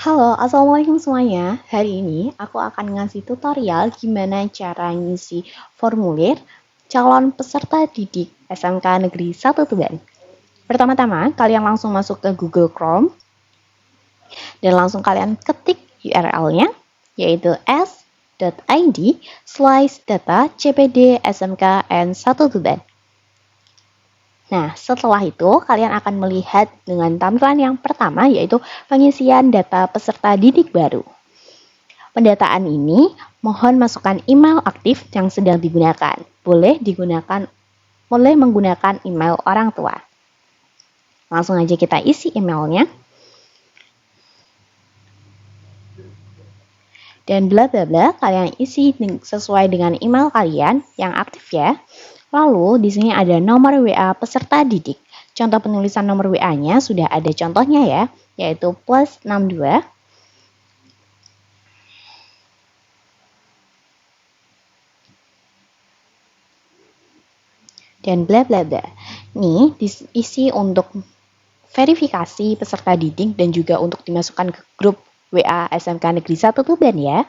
Halo, Assalamualaikum semuanya. Hari ini aku akan ngasih tutorial gimana cara ngisi formulir calon peserta didik SMK Negeri 1 Tuban. Pertama-tama, kalian langsung masuk ke Google Chrome dan langsung kalian ketik URL-nya, yaitu s.id/data/cpd smkn1 Tuban. Nah, setelah itu kalian akan melihat dengan tampilan yang pertama, yaitu pengisian data peserta didik baru. Pendataan ini mohon masukkan email aktif yang sedang digunakan. Boleh menggunakan email orang tua. Langsung aja kita isi emailnya. Dan bla bla bla, kalian isi sesuai dengan email kalian yang aktif ya. Lalu di sini ada nomor WA peserta didik. Contoh penulisan nomor WA-nya sudah ada contohnya ya, yaitu +62 dan bla bla bla. Ini diisi untuk verifikasi peserta didik dan juga untuk dimasukkan ke grup WA SMK Negeri 1 Tuban ya.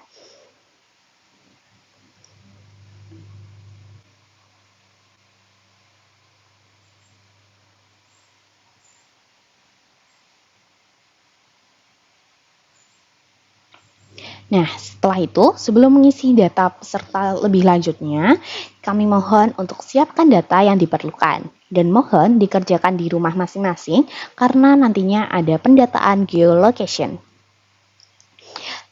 Nah, setelah itu, sebelum mengisi data peserta lebih lanjutnya, kami mohon untuk siapkan data yang diperlukan dan mohon dikerjakan di rumah masing-masing karena nantinya ada pendataan geolocation.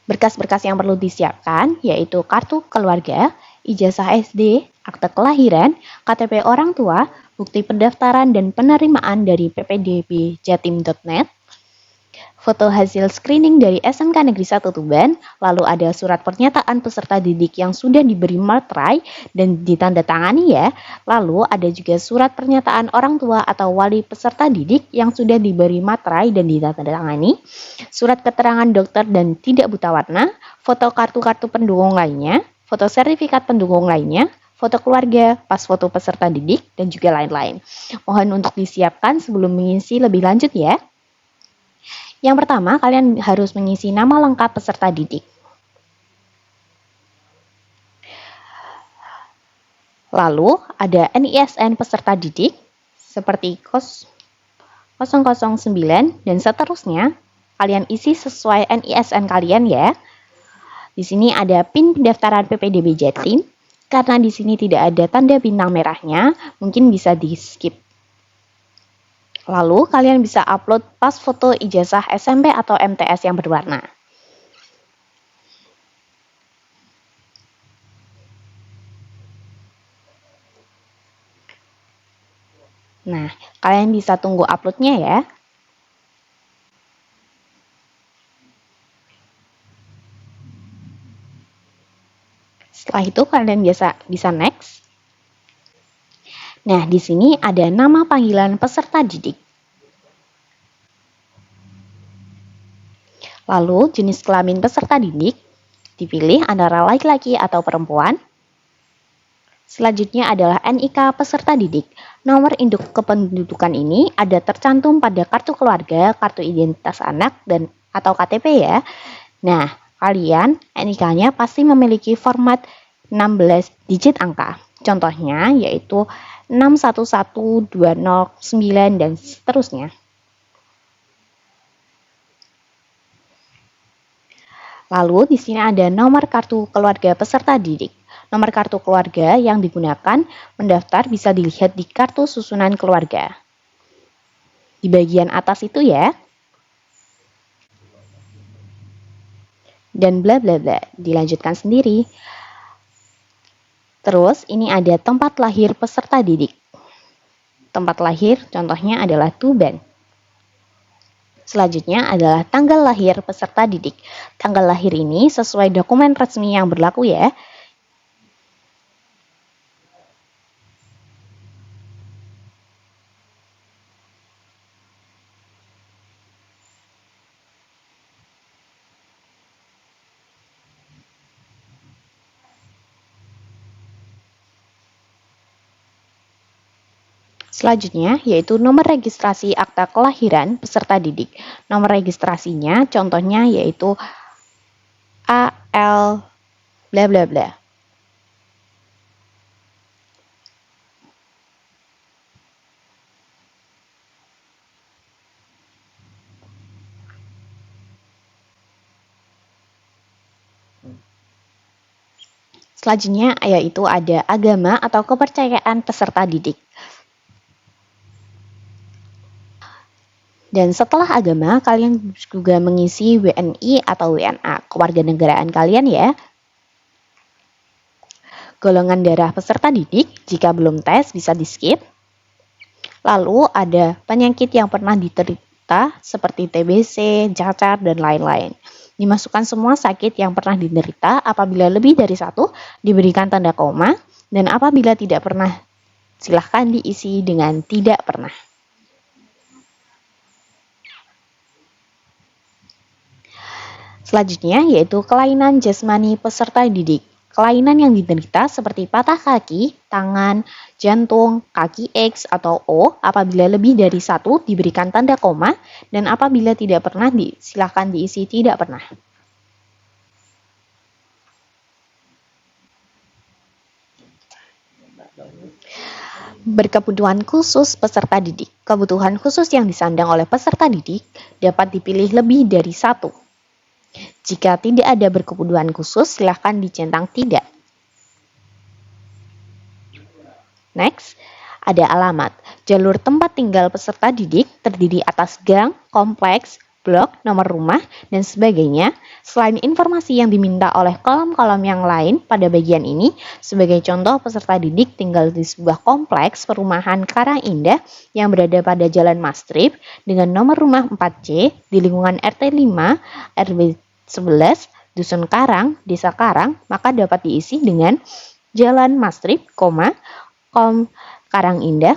Berkas-berkas yang perlu disiapkan yaitu kartu keluarga, ijazah SD, akte kelahiran, KTP orang tua, bukti pendaftaran dan penerimaan dari ppdb-jatim.net, foto hasil screening dari SMK Negeri 1 Tuban, lalu ada surat pernyataan peserta didik yang sudah diberi materai dan ditandatangani ya, lalu ada juga surat pernyataan orang tua atau wali peserta didik yang sudah diberi materai dan ditandatangani, surat keterangan dokter dan tidak buta warna, foto kartu-kartu pendukung lainnya, foto sertifikat pendukung lainnya, foto keluarga, pas foto peserta didik, dan juga lain-lain. Mohon untuk disiapkan sebelum mengisi lebih lanjut ya. Yang pertama, kalian harus mengisi nama lengkap peserta didik. Lalu, ada NISN peserta didik, seperti 009 dan seterusnya. Kalian isi sesuai NISN kalian ya. Di sini ada PIN pendaftaran PPDB Jatim. Karena di sini tidak ada tanda bintang merahnya, mungkin bisa di-skip. Lalu, kalian bisa upload pas foto ijazah SMP atau MTS yang berwarna. Nah, kalian bisa tunggu uploadnya ya. Setelah itu kalian bisa next. Nah, di sini ada nama panggilan peserta didik. Lalu, jenis kelamin peserta didik dipilih antara laki-laki atau perempuan. Selanjutnya adalah NIK peserta didik. Nomor induk kependudukan ini ada tercantum pada kartu keluarga, kartu identitas anak, dan atau KTP ya. Nah, kalian NIK-nya pasti memiliki format 16 digit angka. Contohnya yaitu 611209 dan seterusnya. Lalu di sini ada nomor kartu keluarga peserta didik. Nomor kartu keluarga yang digunakan mendaftar bisa dilihat di kartu susunan keluarga. Di bagian atas itu ya. Dan bla bla bla, dilanjutkan sendiri. Terus ini ada tempat lahir peserta didik. Tempat lahir contohnya adalah Tuban. Selanjutnya adalah tanggal lahir peserta didik. Tanggal lahir ini sesuai dokumen resmi yang berlaku ya. Selanjutnya yaitu nomor registrasi akta kelahiran peserta didik. Nomor registrasinya contohnya yaitu AL bla bla bla. Selanjutnya yaitu ada agama atau kepercayaan peserta didik. Dan setelah agama, kalian juga mengisi WNI atau WNA, kewarganegaraan kalian ya. Golongan darah peserta didik, jika belum tes bisa di-skip. Lalu ada penyakit yang pernah diderita seperti TBC, cacar, dan lain-lain. Dimasukkan semua sakit yang pernah diderita, apabila lebih dari 1, diberikan tanda koma, dan apabila tidak pernah, silahkan diisi dengan tidak pernah. Selanjutnya yaitu kelainan jasmani peserta didik. Kelainan yang diderita seperti patah kaki, tangan, jantung, kaki X atau O apabila lebih dari 1 diberikan tanda koma dan apabila tidak pernah silahkan diisi tidak pernah. Berkebutuhan khusus peserta didik. Kebutuhan khusus yang disandang oleh peserta didik dapat dipilih lebih dari 1. Jika tidak ada berkebutuhan khusus, silahkan dicentang tidak. Next, ada alamat. Jalur tempat tinggal peserta didik terdiri atas gang, kompleks, blok, nomor rumah, dan sebagainya. Selain informasi yang diminta oleh kolom-kolom yang lain pada bagian ini, sebagai contoh peserta didik tinggal di sebuah kompleks perumahan Karang Indah yang berada pada Jalan Mastrip dengan nomor rumah 4C di lingkungan RT 5 RW 11 Dusun Karang, Desa Karang, maka dapat diisi dengan Jalan Mastrip, Karang Indah,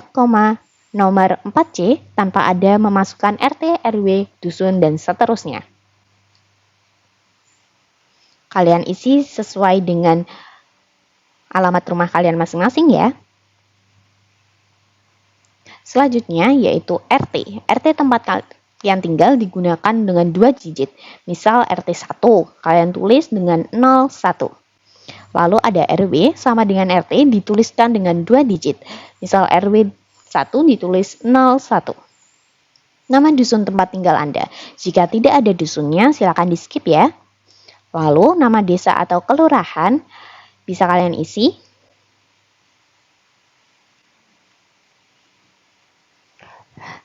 nomor 4C tanpa ada memasukkan RT, RW, dusun, dan seterusnya. Kalian isi sesuai dengan alamat rumah kalian masing-masing ya. Selanjutnya yaitu RT. RT tempat kalian tinggal digunakan dengan 2 digit. Misal RT 1, kalian tulis dengan 01. Lalu ada RW sama dengan RT dituliskan dengan 2 digit. Misal RW 1 ditulis 01. Nama dusun tempat tinggal Anda. Jika tidak ada dusunnya, silakan di skip ya. Lalu nama desa atau kelurahan bisa kalian isi.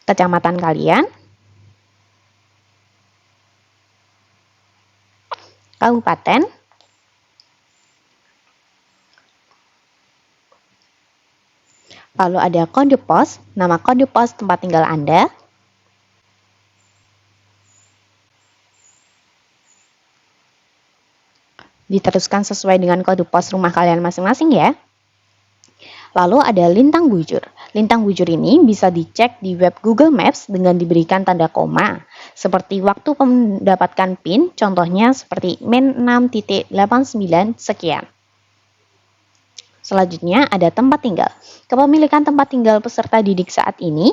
Kecamatan kalian. Kabupaten. Lalu ada kode pos, nama kode pos tempat tinggal Anda. Diteruskan sesuai dengan kode pos rumah kalian masing-masing ya. Lalu ada lintang bujur. Lintang bujur ini bisa dicek di web Google Maps dengan diberikan tanda koma. Seperti waktu mendapatkan PIN, contohnya seperti min 6.89 sekian. Selanjutnya ada tempat tinggal. Kepemilikan tempat tinggal peserta didik saat ini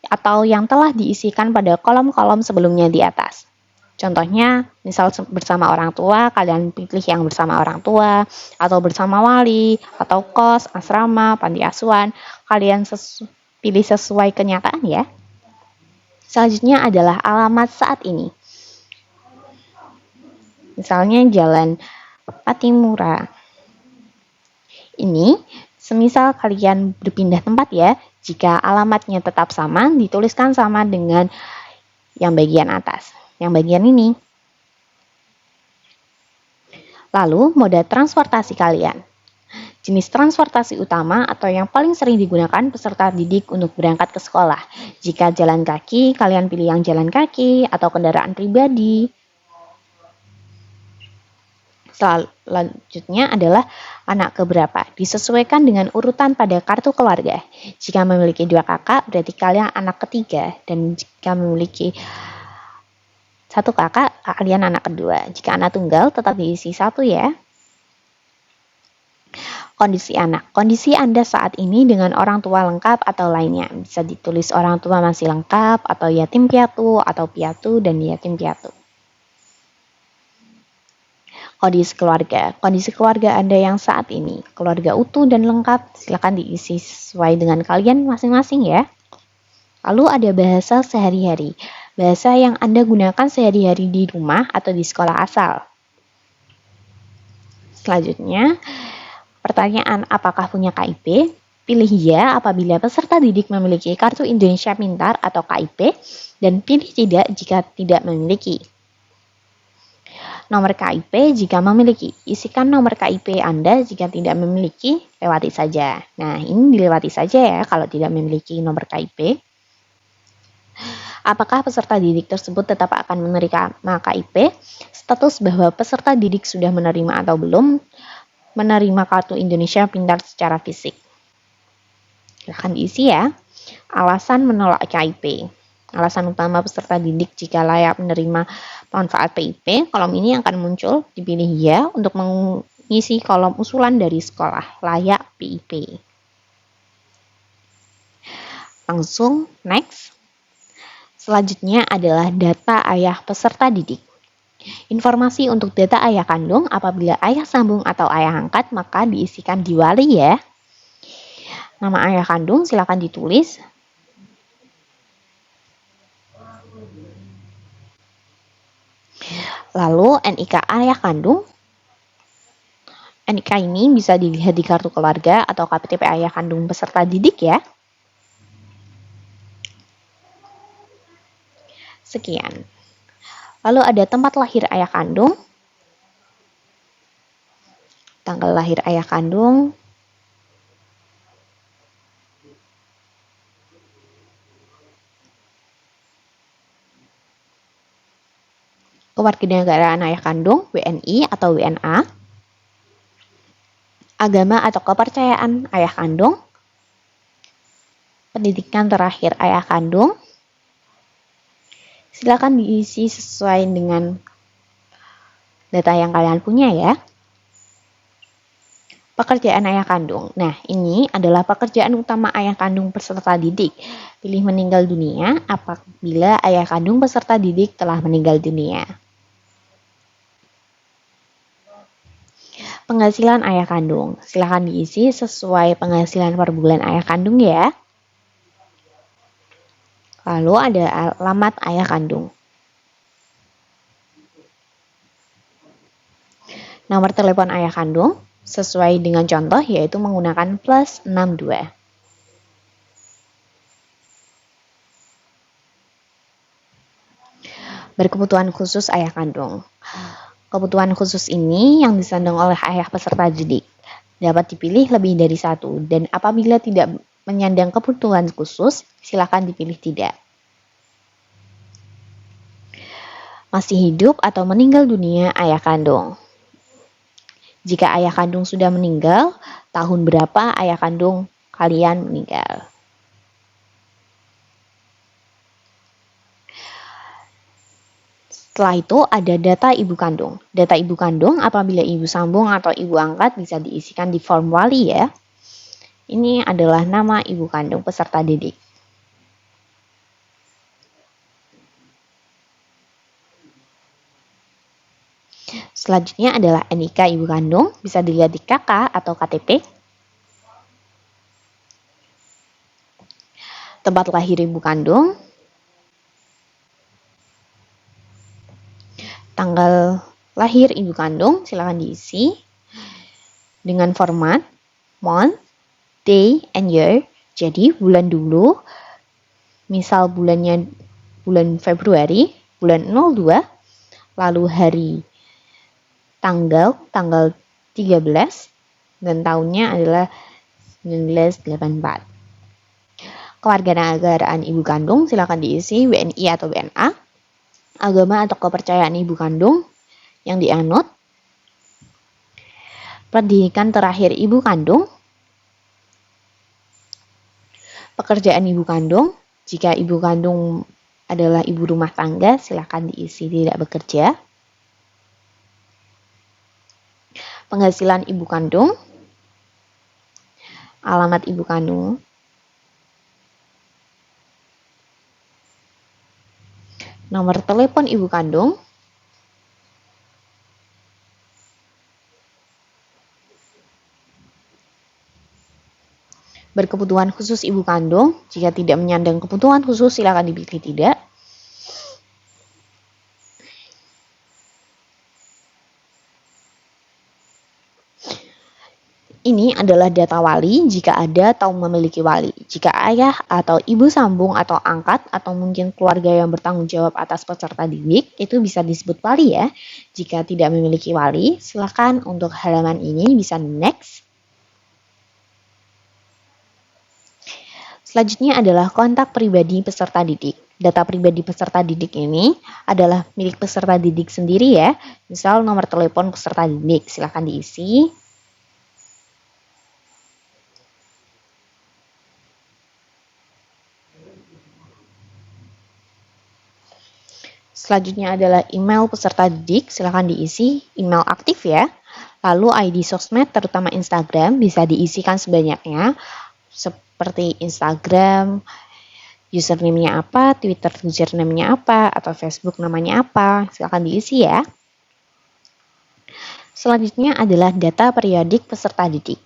atau yang telah diisikan pada kolom-kolom sebelumnya di atas. Contohnya, misal bersama orang tua, kalian pilih yang bersama orang tua, atau bersama wali, atau kos, asrama, panti asuhan, kalian pilih sesuai kenyataan ya. Selanjutnya adalah alamat saat ini. Misalnya Jalan Patimura. Ini, semisal kalian berpindah tempat ya, jika alamatnya tetap sama, dituliskan sama dengan yang bagian atas. Yang bagian ini. Lalu, moda transportasi kalian. Jenis transportasi utama atau yang paling sering digunakan peserta didik untuk berangkat ke sekolah. Jika jalan kaki, kalian pilih yang jalan kaki atau kendaraan pribadi. Selanjutnya adalah anak keberapa. Disesuaikan dengan urutan pada kartu keluarga. Jika memiliki 2 kakak, berarti kalian anak ketiga. Dan jika memiliki 1 kakak, kalian anak kedua. Jika anak tunggal, tetap diisi 1 ya. Kondisi anak. Kondisi Anda saat ini dengan orang tua lengkap atau lainnya. Bisa ditulis orang tua masih lengkap, atau yatim piatu, atau piatu dan yatim piatu. Kondisi keluarga. Kondisi keluarga Anda yang saat ini. Keluarga utuh dan lengkap, silakan diisi sesuai dengan kalian masing-masing ya. Lalu ada bahasa sehari-hari. Bahasa yang Anda gunakan sehari-hari di rumah atau di sekolah asal. Selanjutnya, pertanyaan apakah punya KIP? Pilih ya apabila peserta didik memiliki Kartu Indonesia Pintar atau KIP, dan pilih tidak jika tidak memiliki. Nomor KIP jika memiliki. Isikan nomor KIP Anda jika tidak memiliki, lewati saja. Nah, ini dilewati saja ya kalau tidak memiliki nomor KIP. Apakah peserta didik tersebut tetap akan menerima KIP? Status bahwa peserta didik sudah menerima atau belum menerima Kartu Indonesia Pintar secara fisik. Silahkan diisi ya. Alasan menolak KIP. Alasan utama peserta didik jika layak menerima manfaat PIP, kolom ini akan muncul, dipilih ya untuk mengisi kolom usulan dari sekolah, layak PIP. Langsung next. Selanjutnya adalah data ayah peserta didik. Informasi untuk data ayah kandung apabila ayah sambung atau ayah angkat maka diisikan di wali ya. Nama ayah kandung silakan ditulis. Lalu NIK ayah kandung. NIK ini bisa dilihat di kartu keluarga atau KTP ayah kandung peserta didik ya. Sekian. Lalu ada tempat lahir ayah kandung, tanggal lahir ayah kandung, kewarganegaraan ayah kandung, WNI atau WNA, agama atau kepercayaan ayah kandung, pendidikan terakhir ayah kandung. Silakan diisi sesuai dengan data yang kalian punya ya. Pekerjaan ayah kandung. Nah, ini adalah pekerjaan utama ayah kandung peserta didik. Pilih meninggal dunia apabila ayah kandung peserta didik telah meninggal dunia. Penghasilan ayah kandung. Silakan diisi sesuai penghasilan per bulan ayah kandung ya. Lalu ada alamat ayah kandung. Nomor telepon ayah kandung sesuai dengan contoh yaitu menggunakan +62. Berkebutuhan khusus ayah kandung. Kebutuhan khusus ini yang disandang oleh ayah peserta didik. Dapat dipilih lebih dari satu dan apabila tidak menyandang kebutuhan khusus, silakan dipilih tidak. Masih hidup atau meninggal dunia ayah kandung. Jika ayah kandung sudah meninggal, tahun berapa ayah kandung kalian meninggal? Setelah itu ada data ibu kandung. Data ibu kandung apabila ibu sambung atau ibu angkat bisa diisikan di form wali ya. Ini adalah nama ibu kandung peserta didik. Selanjutnya adalah NIK ibu kandung, bisa dilihat di KK atau KTP. Tempat lahir ibu kandung. Tanggal lahir ibu kandung, silakan diisi dengan format month, day, and year. Jadi bulan dulu, misal bulannya bulan Februari, bulan 02, lalu hari tanggal 13, dan tahunnya adalah 1984. Kewarganegaraan ibu kandung silakan diisi WNI atau WNA. Agama atau kepercayaan ibu kandung yang dianut. Pendidikan terakhir ibu kandung. Pekerjaan ibu kandung. Jika ibu kandung adalah ibu rumah tangga, silakan diisi tidak bekerja. Penghasilan ibu kandung. alamat ibu kandung, nomor telepon ibu kandung, berkebutuhan khusus ibu kandung. Jika tidak menyandang kebutuhan khusus, silakan dipilih tidak. Ini adalah data wali jika ada atau memiliki wali. Jika ayah atau ibu sambung atau angkat atau mungkin keluarga yang bertanggung jawab atas peserta didik, itu bisa disebut wali ya. Jika tidak memiliki wali, silakan untuk halaman ini bisa next. Selanjutnya adalah kontak pribadi peserta didik. Data pribadi peserta didik ini adalah milik peserta didik sendiri ya. Misal nomor telepon peserta didik, silakan diisi. Selanjutnya adalah email peserta didik, silakan diisi email aktif ya. Lalu ID sosmed terutama Instagram bisa diisikan sebanyaknya, seperti Instagram, username-nya apa, Twitter username-nya apa, atau Facebook namanya apa, silakan diisi ya. Selanjutnya adalah data periodik peserta didik.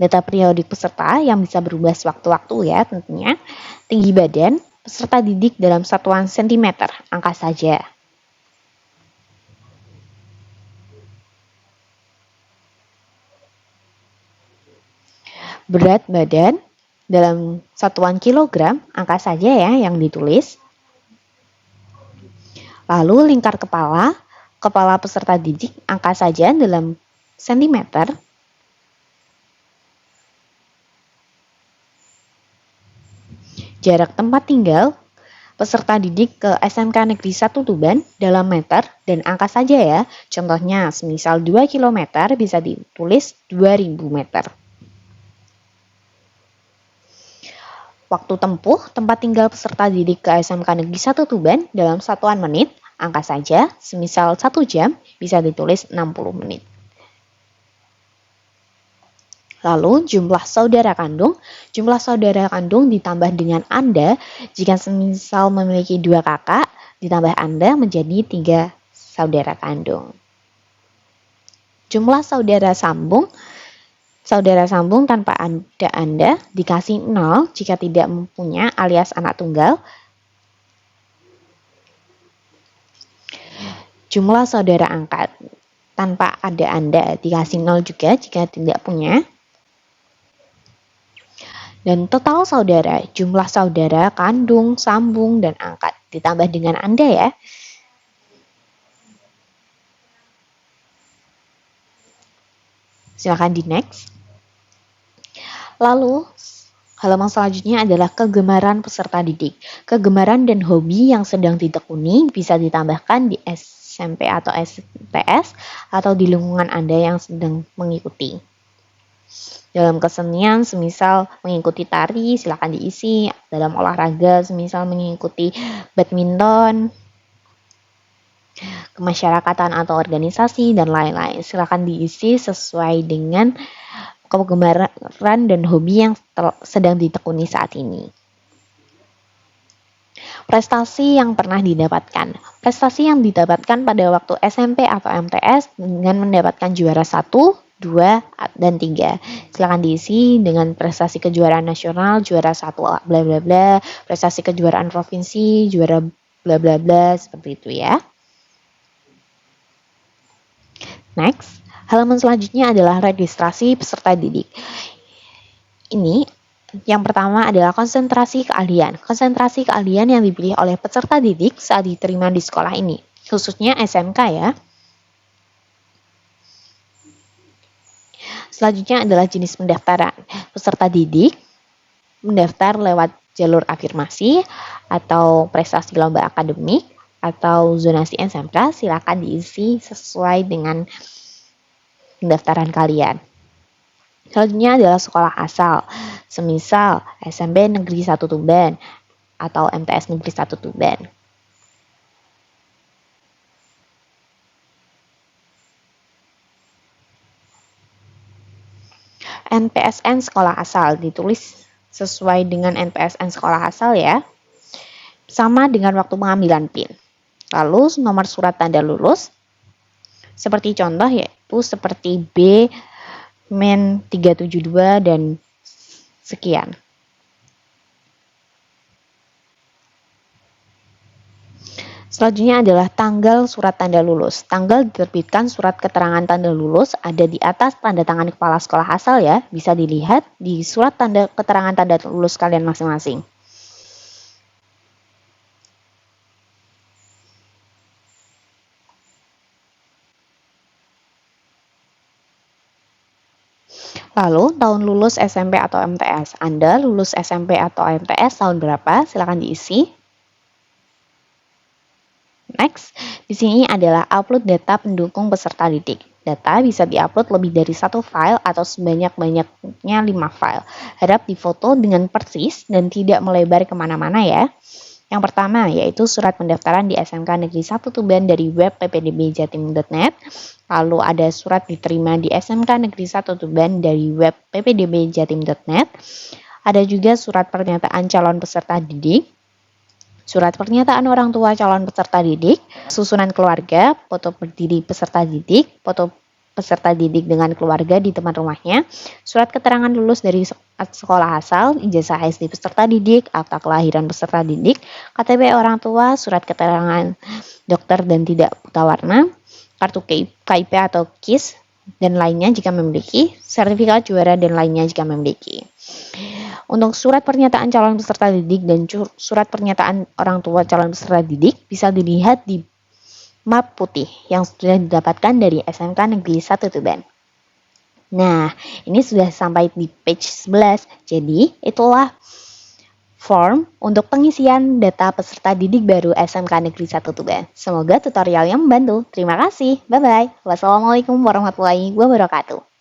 Data periodik peserta yang bisa berubah sewaktu-waktu ya tentunya. Tinggi badan peserta didik dalam satuan sentimeter, angka saja. Berat badan dalam satuan kilogram, angka saja ya yang ditulis. Lalu lingkar kepala, kepala peserta didik, angka saja dalam sentimeter. Jarak tempat tinggal peserta didik ke SMK Negeri 1 Tuban dalam meter dan angka saja ya. Contohnya, semisal 2 km bisa ditulis 2000 meter. Waktu tempuh tempat tinggal peserta didik ke SMK Negeri 1 Tuban dalam satuan menit, angka saja, semisal 1 jam bisa ditulis 60 menit. Lalu jumlah saudara kandung ditambah dengan Anda jika semisal memiliki 2 kakak, ditambah Anda menjadi 3 saudara kandung. Jumlah saudara sambung tanpa ada Anda dikasih 0 jika tidak mempunyai alias anak tunggal. Jumlah saudara angkat tanpa ada Anda dikasih 0 juga jika tidak punya. Dan total saudara, jumlah saudara, kandung, sambung, dan angkat ditambah dengan Anda ya. Silakan di next. Lalu, halaman selanjutnya adalah kegemaran peserta didik. Kegemaran dan hobi yang sedang ditekuni bisa ditambahkan di SMP atau STS atau di lingkungan Anda yang sedang mengikuti. Dalam kesenian, semisal mengikuti tari, silakan diisi. Dalam olahraga, semisal mengikuti badminton, kemasyarakatan atau organisasi, dan lain-lain. Silakan diisi sesuai dengan kegemaran dan hobi yang sedang ditekuni saat ini. Prestasi yang pernah didapatkan. Prestasi yang didapatkan pada waktu SMP atau MTS dengan mendapatkan juara 1, 2, dan 3. Silakan diisi dengan prestasi kejuaraan nasional, juara 1 bla bla bla, prestasi kejuaraan provinsi, juara bla bla bla, seperti itu ya. Next, halaman selanjutnya adalah registrasi peserta didik. Ini yang pertama adalah konsentrasi keahlian. Konsentrasi keahlian yang dipilih oleh peserta didik saat diterima di sekolah ini, khususnya SMK ya. Selanjutnya adalah jenis pendaftaran. Peserta didik mendaftar lewat jalur afirmasi atau prestasi lomba akademik atau zonasi SMK, silakan diisi sesuai dengan pendaftaran kalian. Selanjutnya adalah sekolah asal, semisal SMP Negeri 1 Tuban atau MTS Negeri 1 Tuban. NPSN sekolah asal, ditulis sesuai dengan NPSN sekolah asal ya. Sama dengan waktu pengambilan PIN. Lalu nomor surat tanda lulus, seperti contoh yaitu seperti B, Men 372 dan sekian. Selanjutnya adalah tanggal surat tanda lulus. Tanggal diterbitkan surat keterangan tanda lulus ada di atas tanda tangan kepala sekolah asal ya. Bisa dilihat di surat tanda keterangan tanda lulus kalian masing-masing. Lalu, tahun lulus SMP atau MTS. Anda lulus SMP atau MTS tahun berapa? Silakan diisi. Next, di sini adalah upload data pendukung peserta didik. Data bisa diupload lebih dari satu file atau sebanyak-banyaknya 5 file. Harap difoto dengan persis dan tidak melebar kemana-mana ya. Yang pertama yaitu surat pendaftaran di SMK Negeri 1 Tuban dari web ppdbjatim.net. Lalu ada surat diterima di SMK Negeri 1 Tuban dari web ppdbjatim.net. Ada juga surat pernyataan calon peserta didik, surat pernyataan orang tua calon peserta didik, susunan keluarga, foto berdiri peserta didik, foto peserta didik dengan keluarga di teman rumahnya, surat keterangan lulus dari sekolah asal, ijazah SD peserta didik, akta kelahiran peserta didik, KTP orang tua, surat keterangan dokter dan tidak buta warna, kartu KIP atau KIS, dan lainnya jika memiliki, sertifikat juara dan lainnya jika memiliki. Untuk surat pernyataan calon peserta didik dan surat pernyataan orang tua calon peserta didik bisa dilihat di map putih yang sudah didapatkan dari SMK Negeri 1 Tuban. Nah, ini sudah sampai di page 11. Jadi, itulah form untuk pengisian data peserta didik baru SMK Negeri 1 Tuban. Semoga tutorialnya membantu. Terima kasih. Bye-bye. Wassalamualaikum warahmatullahi wabarakatuh.